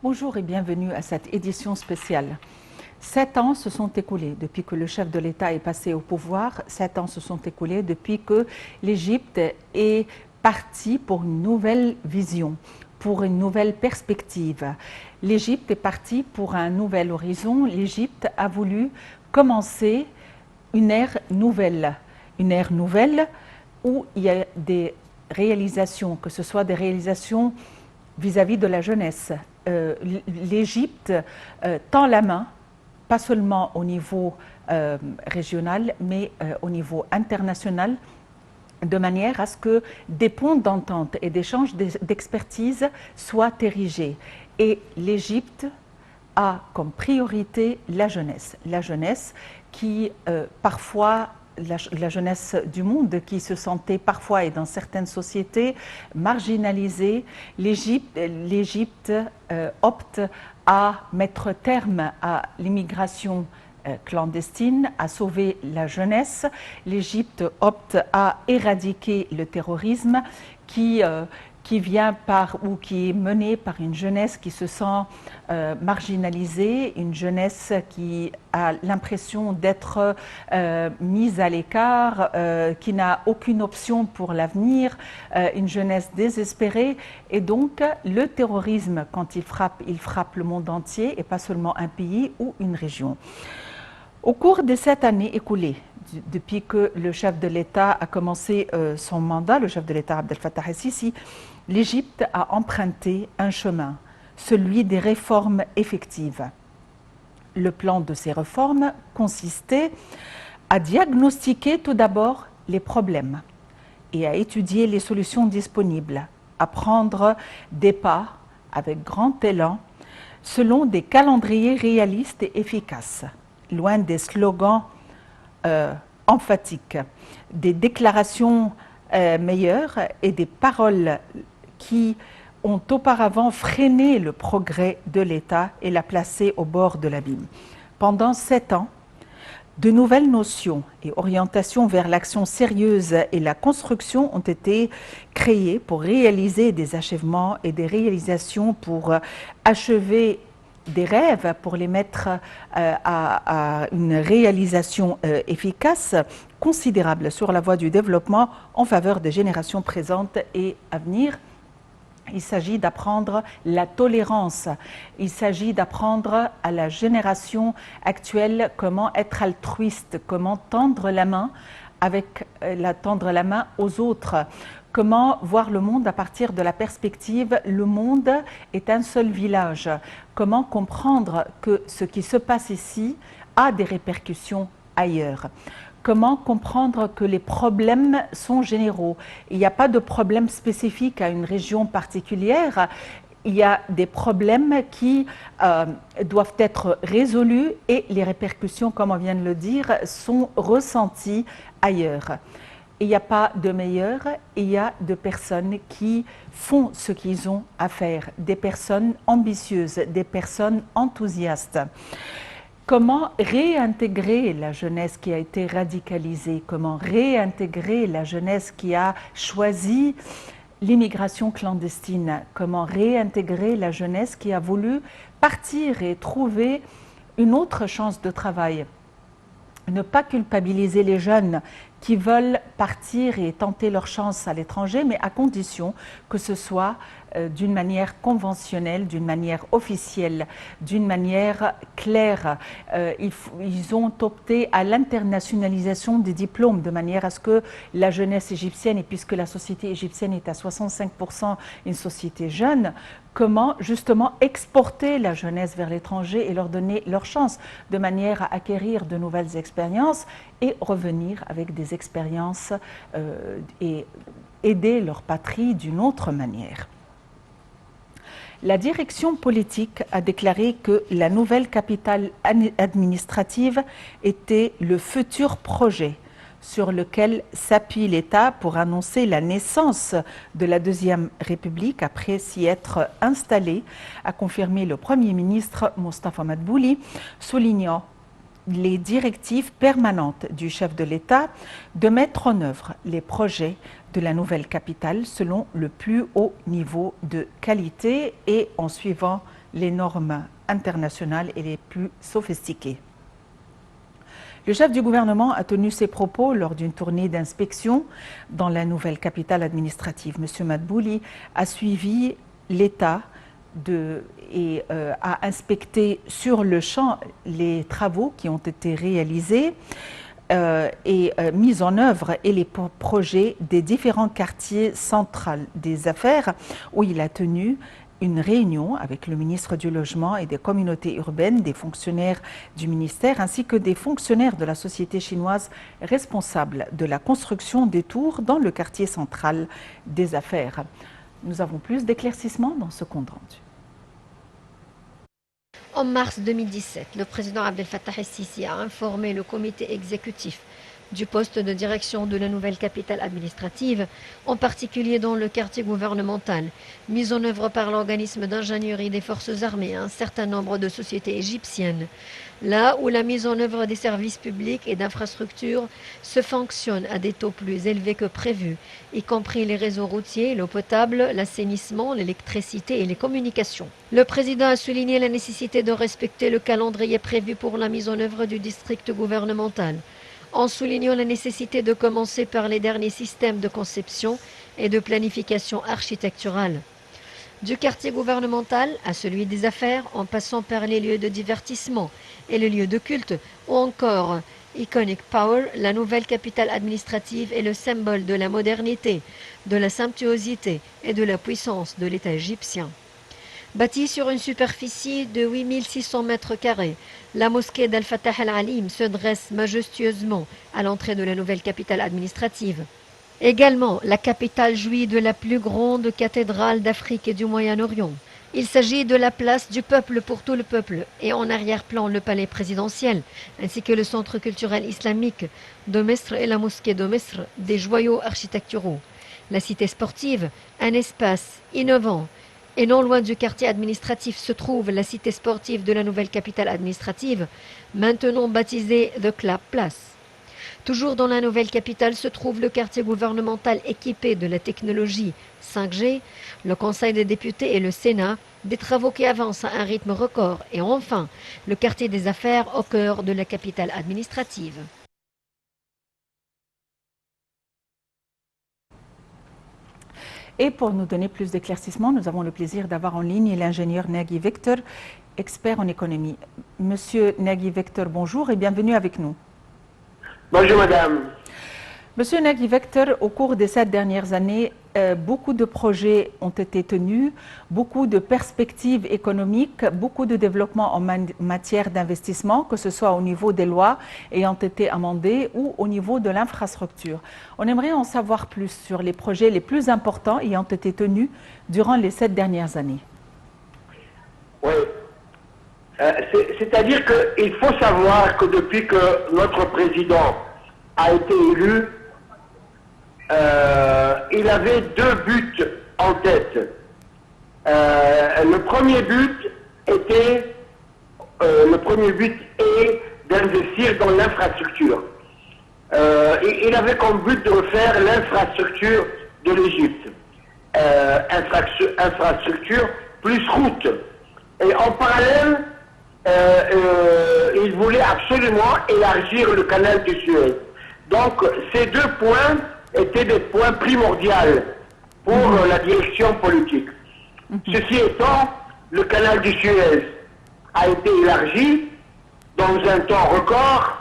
Bonjour et bienvenue à cette édition spéciale. 7 ans se sont écoulés depuis que le chef de l'État est passé au pouvoir. 7 ans se sont écoulés depuis que l'Égypte est partie pour une nouvelle vision, pour une nouvelle perspective. L'Égypte est partie pour un nouvel horizon. L'Égypte a voulu commencer une ère nouvelle où il y a des réalisations, que ce soit des réalisations vis-à-vis de la jeunesse. L'Égypte tend la main, pas seulement au niveau régional, mais au niveau international, de manière à ce que des ponts d'entente et d'échange d'expertise soient érigés. Et l'Égypte a comme priorité la jeunesse qui parfois la jeunesse du monde qui se sentait parfois et dans certaines sociétés marginalisée. L'Égypte opte à mettre terme à l'immigration clandestine, à sauver la jeunesse. L'Égypte opte à éradiquer le terrorisme qui vient ou qui est menée par une jeunesse qui se sent marginalisée, une jeunesse qui a l'impression d'être mise à l'écart, qui n'a aucune option pour l'avenir, une jeunesse désespérée. Et donc, le terrorisme, quand il frappe le monde entier et pas seulement un pays ou une région. Au cours de cette année écoulée, depuis que le chef de l'État a commencé son mandat, le chef de l'État Abdel Fattah el-Sisi, l'Égypte a emprunté un chemin, celui des réformes effectives. Le plan de ces réformes consistait à diagnostiquer tout d'abord les problèmes et à étudier les solutions disponibles, à prendre des pas avec grand élan selon des calendriers réalistes et efficaces, loin des slogans emphatiques, des déclarations meilleures et des paroles qui ont auparavant freiné le progrès de l'État et l'a placé au bord de l'abîme. Pendant 7 ans, de nouvelles notions et orientations vers l'action sérieuse et la construction ont été créées pour réaliser des achèvements et des réalisations, pour achever des rêves, pour les mettre à une réalisation efficace, considérable sur la voie du développement en faveur des générations présentes et à venir. Il s'agit d'apprendre la tolérance. Il s'agit d'apprendre à la génération actuelle comment être altruiste, comment tendre la main aux autres, comment voir le monde à partir de la perspective le monde est un seul village, comment comprendre que ce qui se passe ici a des répercussions ailleurs. Comment comprendre que les problèmes sont généraux. Il n'y a pas de problème spécifique à une région particulière. Il y a des problèmes qui doivent être résolus et les répercussions, comme on vient de le dire, sont ressenties ailleurs. Il n'y a pas de meilleurs, il y a de personnes qui font ce qu'ils ont à faire, des personnes ambitieuses, des personnes enthousiastes. Comment réintégrer la jeunesse qui a été radicalisée? Comment réintégrer la jeunesse qui a choisi l'immigration clandestine? Comment réintégrer la jeunesse qui a voulu partir et trouver une autre chance de travail? Ne pas culpabiliser les jeunes qui veulent partir et tenter leur chance à l'étranger, mais à condition que ce soit d'une manière conventionnelle, d'une manière officielle, d'une manière claire. Ils ont opté à l'internationalisation des diplômes de manière à ce que la jeunesse égyptienne, et puisque la société égyptienne est à 65% une société jeune, comment justement exporter la jeunesse vers l'étranger et leur donner leur chance de manière à acquérir de nouvelles expériences et revenir avec des expériences et aider leur patrie d'une autre manière. La direction politique a déclaré que la nouvelle capitale administrative était le futur projet sur lequel s'appuie l'État pour annoncer la naissance de la Deuxième République après s'y être installé, a confirmé le Premier ministre Mostafa Madbouli, soulignant les directives permanentes du chef de l'État de mettre en œuvre les projets de la nouvelle capitale selon le plus haut niveau de qualité et en suivant les normes internationales et les plus sophistiquées. Le chef du gouvernement a tenu ses propos lors d'une tournée d'inspection dans la nouvelle capitale administrative. M. Madbouli a suivi l'État et a inspecté sur le champ les travaux qui ont été réalisés et mis en œuvre et les projets des différents quartiers centraux des affaires où il a tenu une réunion avec le ministre du Logement et des Communautés urbaines, des fonctionnaires du ministère ainsi que des fonctionnaires de la société chinoise responsables de la construction des tours dans le quartier central des affaires. Nous avons plus d'éclaircissements dans ce compte rendu. En mars 2017, le président Abdel Fattah el-Sisi a informé le comité exécutif du poste de direction de la nouvelle capitale administrative, en particulier dans le quartier gouvernemental, mis en œuvre par l'organisme d'ingénierie des forces armées, un certain nombre de sociétés égyptiennes, là où la mise en œuvre des services publics et d'infrastructures se fonctionne à des taux plus élevés que prévu, y compris les réseaux routiers, l'eau potable, l'assainissement, l'électricité et les communications. Le président a souligné la nécessité de respecter le calendrier prévu pour la mise en œuvre du district gouvernemental, en soulignant la nécessité de commencer par les derniers systèmes de conception et de planification architecturale. Du quartier gouvernemental à celui des affaires, en passant par les lieux de divertissement et les lieux de culte, ou encore Iconic Power, la nouvelle capitale administrative est le symbole de la modernité, de la somptuosité et de la puissance de l'État égyptien. Bâtie sur une superficie de 8600 mètres carrés, la mosquée d'Al-Fattah al-Alim se dresse majestueusement à l'entrée de la nouvelle capitale administrative. Également, la capitale jouit de la plus grande cathédrale d'Afrique et du Moyen-Orient. Il s'agit de la place du peuple pour tout le peuple et en arrière-plan le palais présidentiel, ainsi que le centre culturel islamique de Mesr et la mosquée de Mesr, des joyaux architecturaux. La cité sportive, un espace innovant. Et non loin du quartier administratif se trouve la cité sportive de la nouvelle capitale administrative, maintenant baptisée The Club Place. Toujours dans la nouvelle capitale se trouve le quartier gouvernemental équipé de la technologie 5G, le Conseil des députés et le Sénat, des travaux qui avancent à un rythme record. Et enfin, le quartier des affaires au cœur de la capitale administrative. Et pour nous donner plus d'éclaircissements, nous avons le plaisir d'avoir en ligne l'ingénieur Nagui Vector, expert en économie. Monsieur Nagui Vector, bonjour et bienvenue avec nous. Bonjour madame. Monsieur Nagui Vector, au cours des 7 dernières années, beaucoup de projets ont été tenus, beaucoup de perspectives économiques, beaucoup de développement en matière d'investissement, que ce soit au niveau des lois ayant été amendées ou au niveau de l'infrastructure. On aimerait en savoir plus sur les projets les plus importants ayant été tenus durant les 7 dernières années. Oui. C'est-à-dire qu'il faut savoir que depuis que notre président a été élu, il avait 2 buts en tête. Le premier but est d'investir dans l'infrastructure. Il avait comme but de refaire l'infrastructure de l'Égypte. Infrastructure plus route. Et en parallèle, il voulait absolument élargir le canal de Suez. Donc ces 2 points étaient des points primordiaux pour la direction politique. Ceci étant, le canal de Suez a été élargi dans un temps record.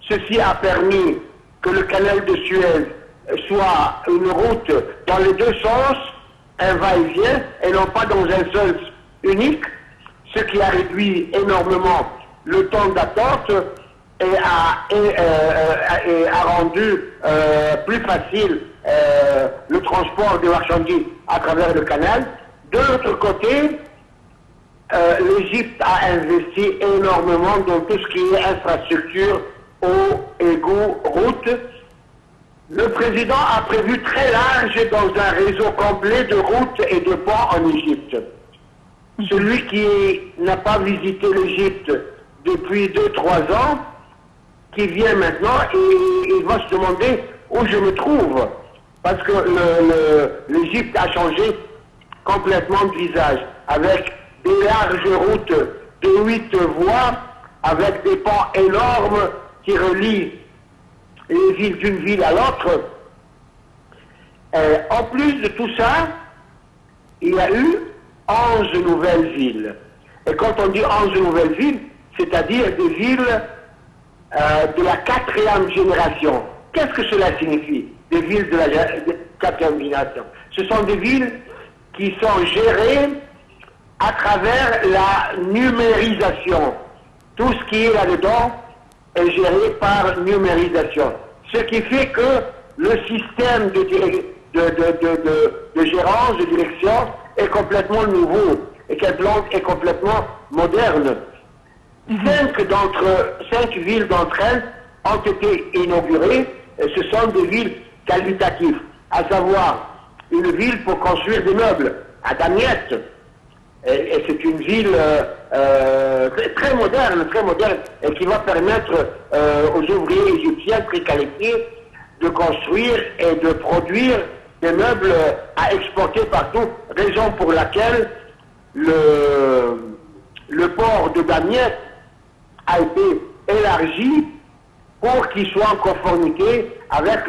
Ceci a permis que le canal de Suez soit une route dans les 2 sens, un va-et-vient, et non pas dans un seul unique, ce qui a réduit énormément le temps d'attente et a rendu plus facile le transport des marchandises à travers le canal. De l'autre côté, l'Égypte a investi énormément dans tout ce qui est infrastructure, eau, égouts, routes. Le président a prévu très large dans un réseau complet de routes et de ponts en Égypte. Celui qui n'a pas visité l'Égypte depuis 2-3 ans, qui vient maintenant, et il va se demander où je me trouve. parce que l'Égypte a changé complètement de visage, avec des larges routes de 8 voies, avec des ponts énormes qui relient les villes d'une ville à l'autre. En plus de tout ça, il y a eu 11 nouvelles villes. Et quand on dit 11 nouvelles villes, c'est-à-dire des villes de la 4e génération. Qu'est-ce que cela signifie, des villes de la 4e génération? Ce sont des villes qui sont gérées à travers la numérisation. Tout ce qui est là-dedans est géré par numérisation. Ce qui fait que le système de gérance, de direction est complètement nouveau et est complètement moderne. 5 villes d'entre elles ont été inaugurées et ce sont des villes qualitatives, à savoir une ville pour construire des meubles à Damiette. Et c'est une ville très moderne et qui va permettre aux ouvriers égyptiens très qualifiés de construire et de produire des meubles à exporter partout, raison pour laquelle le port de Damiette a été élargi pour qu'il soit en conformité avec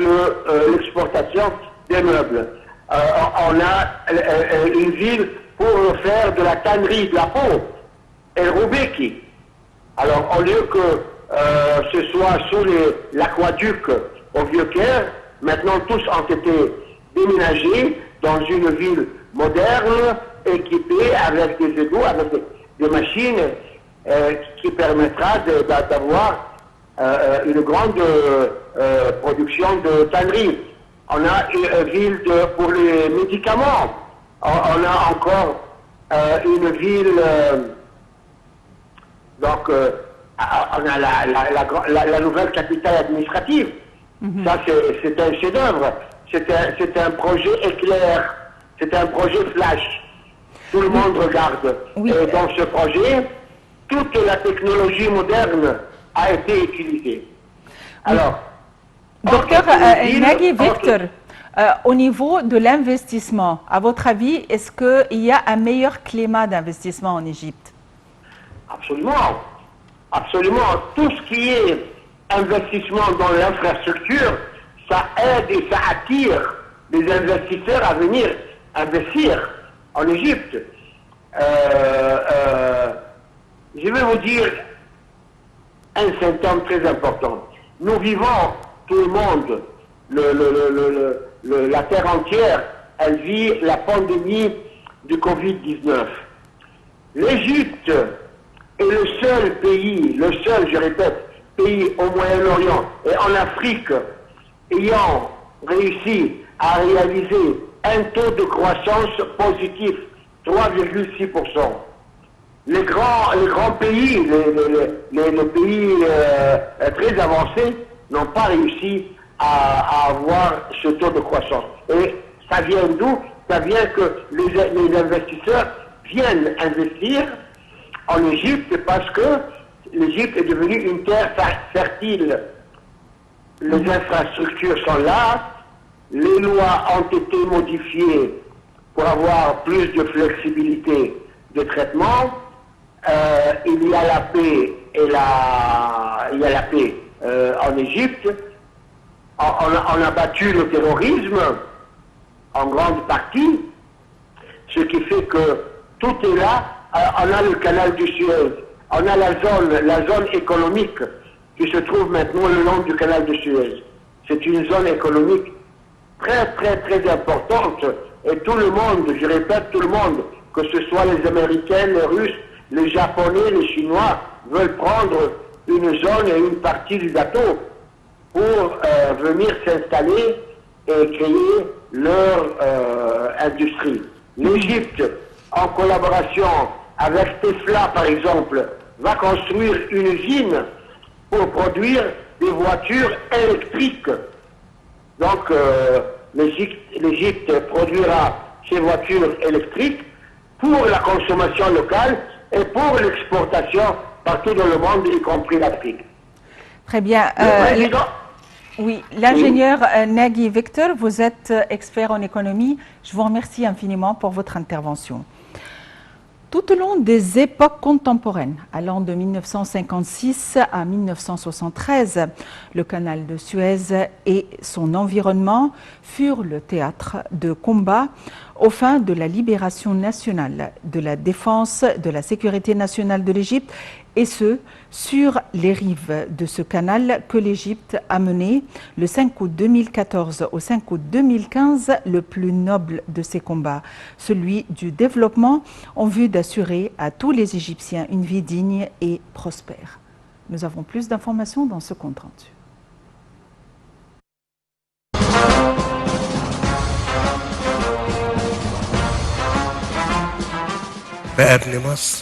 l'exportation des meubles. On a une ville pour faire de la tannerie, de la peau, El Roubeki. Alors, au lieu que ce soit sous l'aqueduc au Vieux-Caire, maintenant tous ont été déménagés dans une ville moderne, équipée avec des égouts, avec des machines qui permettra d'avoir une grande production de tannerie. On a une ville pour les médicaments. On a encore une ville, donc on a la nouvelle capitale administrative. Ça, c'est un chef-d'œuvre. C'est un projet éclair. C'est un projet flash. Tout le monde regarde. Oui. Et dans ce projet, toute la technologie moderne a été utilisée. Alors, Docteur Nagui Victor, au niveau de l'investissement, à votre avis, est-ce qu'il y a un meilleur climat d'investissement en Égypte? Absolument. Absolument. Tout ce qui est investissement dans l'infrastructure, ça aide et ça attire les investisseurs à venir investir en Égypte. Je vais vous dire un symptôme très important. Nous vivons, tout le monde, la terre entière, elle vit la pandémie du Covid-19. L'Égypte est le seul pays, je répète, pays au Moyen-Orient et en Afrique ayant réussi à réaliser un taux de croissance positif, 3,6%. Les grands pays, les pays très avancés n'ont pas réussi à avoir ce taux de croissance. Et ça vient d'où? Ça vient que les investisseurs viennent investir en Égypte parce que l'Égypte est devenue une terre fertile. Les infrastructures sont là, les lois ont été modifiées pour avoir plus de flexibilité de traitement. Il y a la paix en Égypte. On a battu le terrorisme en grande partie, ce qui fait que tout est là. On a le canal du Suez, on a la zone économique qui se trouve maintenant le long du canal de Suez. C'est une zone économique très très très importante et tout le monde, je répète tout le monde, que ce soit les Américains, les Russes, les Japonais, les Chinois, veulent prendre une zone et une partie du gâteau pour venir s'installer et créer leur industrie. L'Égypte, en collaboration avec Tesla par exemple, va construire une usine pour produire des voitures électriques. Donc l'Égypte produira ces voitures électriques pour la consommation locale et pour l'exportation partout dans le monde, y compris l'Afrique. Très bien. Oui, l'ingénieur Nagui Victor, vous êtes expert en économie. Je vous remercie infiniment pour votre intervention. Tout au long des époques contemporaines, allant de 1956 à 1973, le canal de Suez et son environnement furent le théâtre de combats aux fins de la libération nationale, de la défense de la sécurité nationale de l'Égypte, et ce, sur les rives de ce canal que l'Égypte a mené le 5 août 2014 au 5 août 2015 le plus noble de ces combats, celui du développement en vue d'assurer à tous les Égyptiens une vie digne et prospère. Nous avons plus d'informations dans ce compte rendu. به ابن مصر